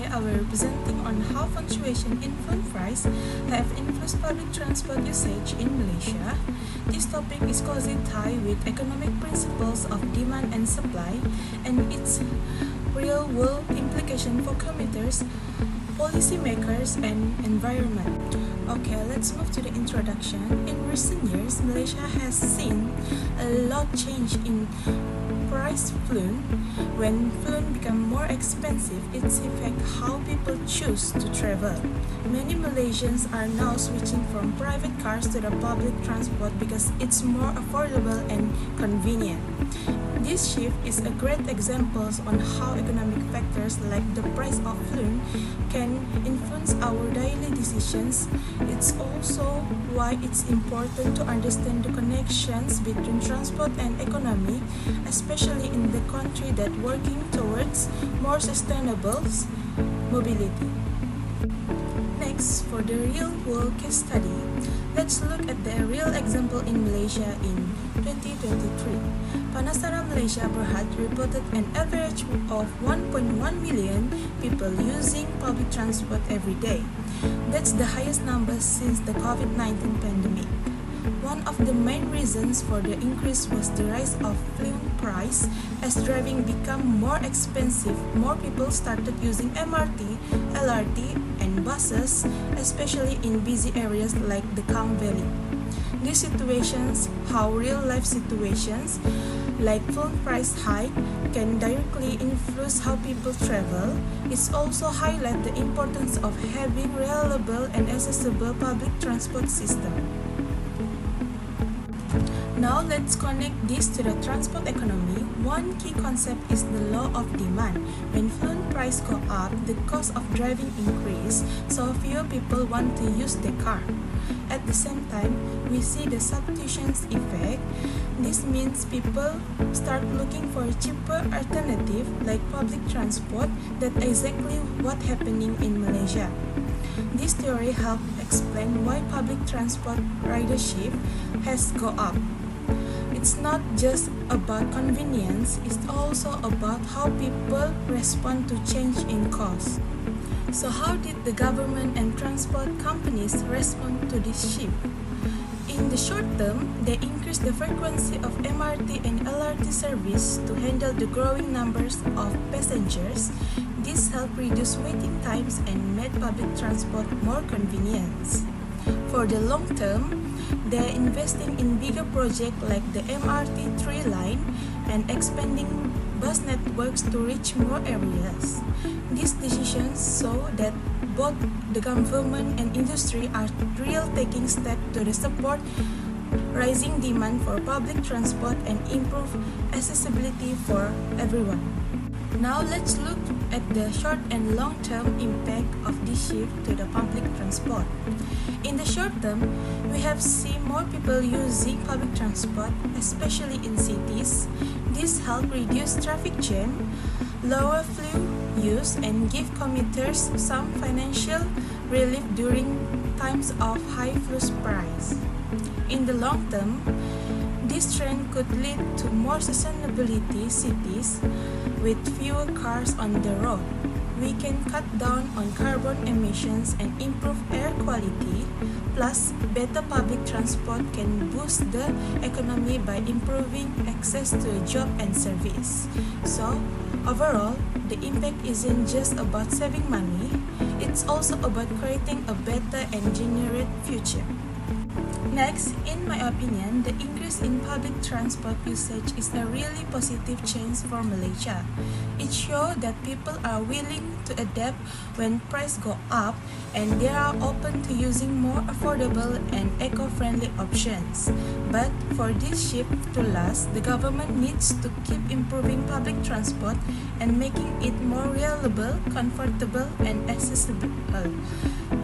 Today I will presenting on how fluctuation in food price have influenced public transport usage in Malaysia. This topic is closely tied with economic principles of demand and supply and its real-world implication for commuters, policymakers, and environment. Okay, let's move to the introduction. In recent years, Malaysia has seen a lot change in price flown. When flown become more expensive, it's affect how people choose to travel. Many Malaysians are now switching from private cars to the public transport because it's more affordable and convenient. This shift is a great example on how economic factors like the price of fuel can influence our daily decisions. It's also why it's important to understand the connections between transport and economy, especially in the country that working towards more sustainable mobility. Next, for the real-world case study, let's look at the real example in Malaysia in 2023. Panasara Malaysia Berhad reported an average of 1.1 million people using public transport every day. That's the highest number since the COVID-19 pandemic. One of the main reasons for the increase was the rise of fuel price. As driving became more expensive, more people started using MRT, LRT, and buses, especially in busy areas like the Klang Valley. These situations, how real-life situations like fuel price hike can directly influence how people travel. It also highlights the importance of having reliable and accessible public transport system. Now let's connect this to the transport economy. One key concept is the law of demand. When fuel price go up, the cost of driving increase, so fewer people want to use the car. At the same time, we see the substitution effect. This means people start looking for a cheaper alternative like public transport. That's exactly what's happening in Malaysia. This theory helps explain why public transport ridership has gone up. It's not just about convenience, it's also about how people respond to change in cost. So how did the government and transport companies respond to this shift? In the short term, they increased the frequency of MRT and LRT service to handle the growing numbers of passengers. This helped reduce waiting times and made public transport more convenient. For the long term, they are investing in bigger projects like the MRT 3 line and expanding bus networks to reach more areas. These decisions show that both the government and industry are really taking steps to support rising demand for public transport and improve accessibility for everyone. Now let's look at the short and long-term impact of this shift to the public transport. In the short term, we have seen more people using public transport, especially in cities. This helps reduce traffic jam, lower fuel use, and give commuters some financial relief during times of high fuel price. In the long term, this trend could lead to more sustainability cities with fewer cars on the road. We can cut down on carbon emissions and improve air quality. Plus, better public transport can boost the economy by improving access to a job and service. So, overall, the impact isn't just about saving money, it's also about creating a better and generate future. Next, in my opinion, the increase in public transport usage is a really positive change for Malaysia. It shows that people are willing to adapt when prices go up and they are open to using more affordable and eco-friendly options. But for this shift to last, the government needs to keep improving public transport and making it more reliable, comfortable, and accessible.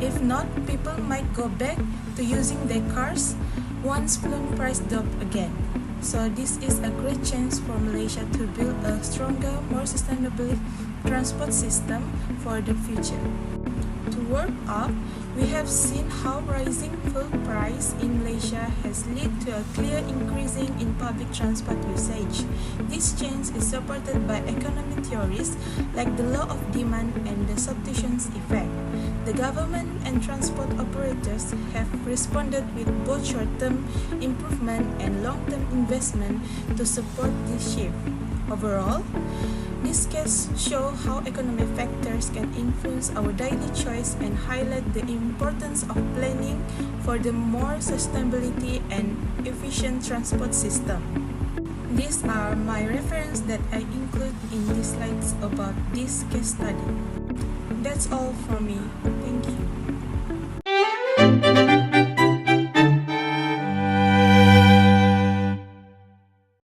If not, people might go back to using their cars once fuel price drop again. So this is a great chance for Malaysia to build a stronger, more sustainable transport system for the future. To work up, We have seen how rising fuel price in Malaysia has led to a clear increasing in public transport usage. This change is supported by economic theories like the law of demand and the substitution effect. The government and transport operators have responded with both short-term improvement and long-term investment to support this shift. Overall, this case shows how economic factors can influence our daily choice and highlight the importance of planning for the more sustainability and efficient transport system. These are my references that I include in these slides about this case study. That's all from me. Thank you.